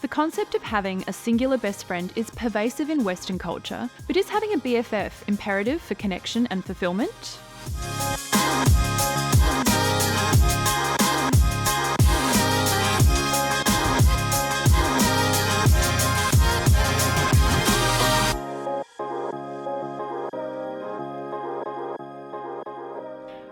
The concept of having a singular best friend is pervasive in Western culture, but is having a BFF imperative for connection and fulfillment?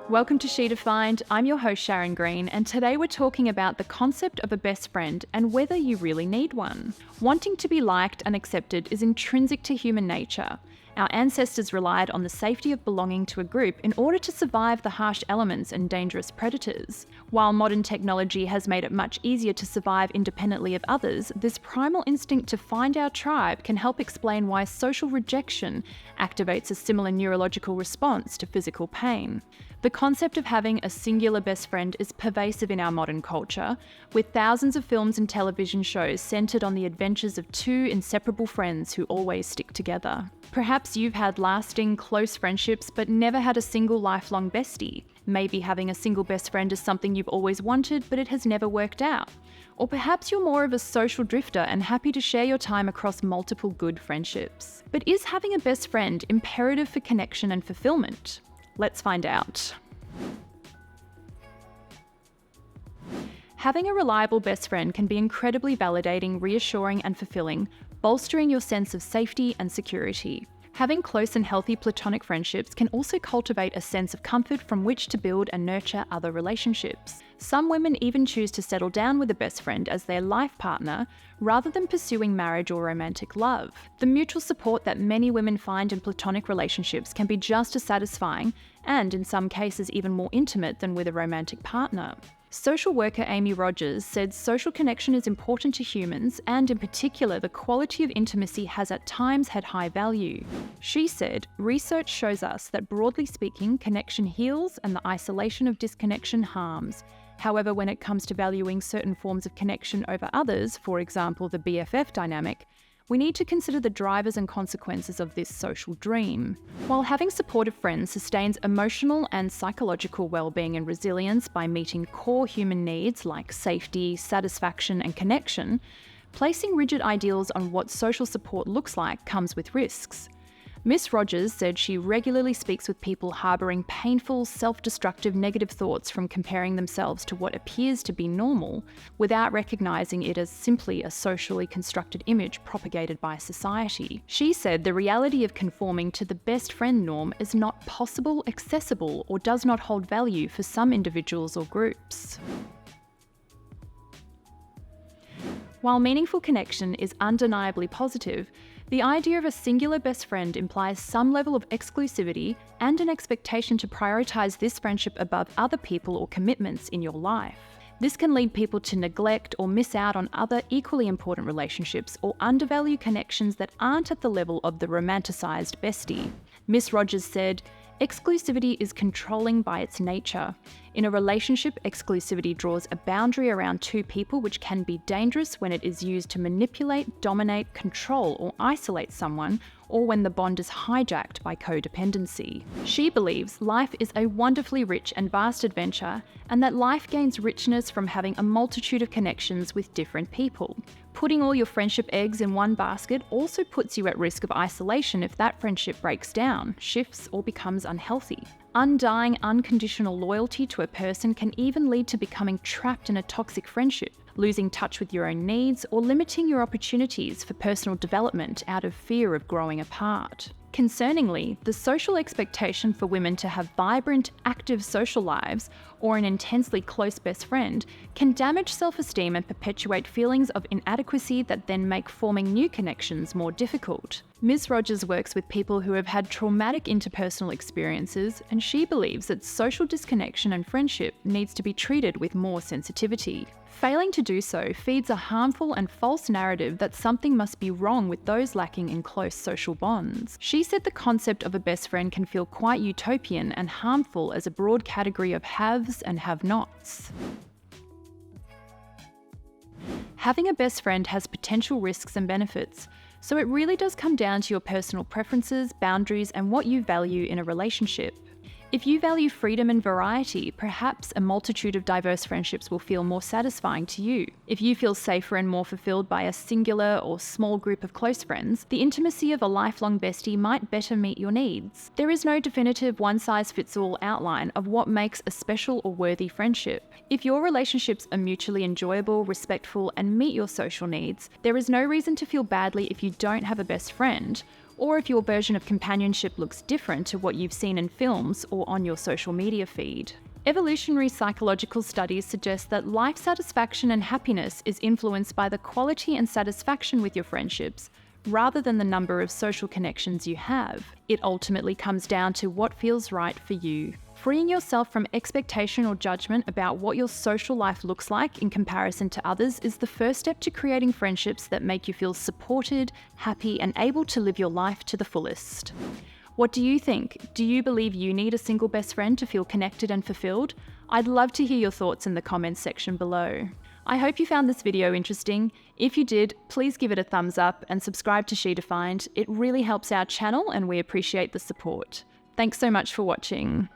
Welcome to She Defined. I'm your host Sharon Green, and today we're talking about the concept of a best friend and whether you really need one. Wanting to be liked and accepted is intrinsic to human nature. Our ancestors relied on the safety of belonging to a group in order to survive the harsh elements and dangerous predators. While modern technology has made it much easier to survive independently of others, this primal instinct to find our tribe can help explain why social rejection activates a similar neurological response to physical pain. The concept of having a singular best friend is pervasive in our modern culture, with thousands of films and television shows centered on the adventures of two inseparable friends who always stick together. Perhaps you've had lasting, close friendships but never had a single lifelong bestie. Maybe having a single best friend is something you've always wanted but it has never worked out. Or perhaps you're more of a social drifter and happy to share your time across multiple good friendships. But is having a best friend imperative for connection and fulfillment? Let's find out. Having a reliable best friend can be incredibly validating, reassuring, and fulfilling, bolstering your sense of safety and security. Having close and healthy platonic friendships can also cultivate a sense of comfort from which to build and nurture other relationships. Some women even choose to settle down with a best friend as their life partner, rather than pursuing marriage or romantic love. The mutual support that many women find in platonic relationships can be just as satisfying, and in some cases even more intimate than with a romantic partner. Social worker Amy Rogers said social connection is important to humans, and in particular the quality of intimacy has at times had high value. She said, "Research shows us that broadly speaking, connection heals and the isolation of disconnection harms. However, when it comes to valuing certain forms of connection over others, for example the BFF dynamic, we need to consider the drivers and consequences of this social dream." While having supportive friends sustains emotional and psychological well-being and resilience by meeting core human needs like safety, satisfaction, and connection, placing rigid ideals on what social support looks like comes with risks. Miss Rogers said she regularly speaks with people harbouring painful, self-destructive negative thoughts from comparing themselves to what appears to be normal, without recognising it as simply a socially constructed image propagated by society. She said the reality of conforming to the best friend norm is not possible, accessible, or does not hold value for some individuals or groups. While meaningful connection is undeniably positive, the idea of a singular best friend implies some level of exclusivity and an expectation to prioritise this friendship above other people or commitments in your life. This can lead people to neglect or miss out on other equally important relationships or undervalue connections that aren't at the level of the romanticised bestie. Miss Rogers said, "Exclusivity is controlling by its nature. In a relationship, exclusivity draws a boundary around two people, which can be dangerous when it is used to manipulate, dominate, control, or isolate someone, or when the bond is hijacked by codependency." She believes life is a wonderfully rich and vast adventure, and that life gains richness from having a multitude of connections with different people. Putting all your friendship eggs in one basket also puts you at risk of isolation if that friendship breaks down, shifts, or becomes unhealthy. Undying, unconditional loyalty to a person can even lead to becoming trapped in a toxic friendship, losing touch with your own needs, or limiting your opportunities for personal development out of fear of growing apart. Concerningly, the social expectation for women to have vibrant, active social lives or an intensely close best friend can damage self-esteem and perpetuate feelings of inadequacy that then make forming new connections more difficult. Ms. Rogers works with people who have had traumatic interpersonal experiences, and she believes that social disconnection and friendship needs to be treated with more sensitivity. Failing to do so feeds a harmful and false narrative that something must be wrong with those lacking in close social bonds. She said the concept of a best friend can feel quite utopian and harmful as a broad category of haves and have-nots. Having a best friend has potential risks and benefits, so it really does come down to your personal preferences, boundaries, and what you value in a relationship. If you value freedom and variety, perhaps a multitude of diverse friendships will feel more satisfying to you. If you feel safer and more fulfilled by a singular or small group of close friends, the intimacy of a lifelong bestie might better meet your needs. There is no definitive one-size-fits-all outline of what makes a special or worthy friendship. If your relationships are mutually enjoyable, respectful, and meet your social needs, there is no reason to feel badly if you don't have a best friend, or if your version of companionship looks different to what you've seen in films or on your social media feed. Evolutionary psychological studies suggest that life satisfaction and happiness is influenced by the quality and satisfaction with your friendships, rather than the number of social connections you have. It ultimately comes down to what feels right for you. Freeing yourself from expectation or judgment about what your social life looks like in comparison to others is the first step to creating friendships that make you feel supported, happy, and able to live your life to the fullest. What do you think? Do you believe you need a single best friend to feel connected and fulfilled? I'd love to hear your thoughts in the comments section below. I hope you found this video interesting. If you did, please give it a thumbs up and subscribe to She Defined. It really helps our channel and we appreciate the support. Thanks so much for watching.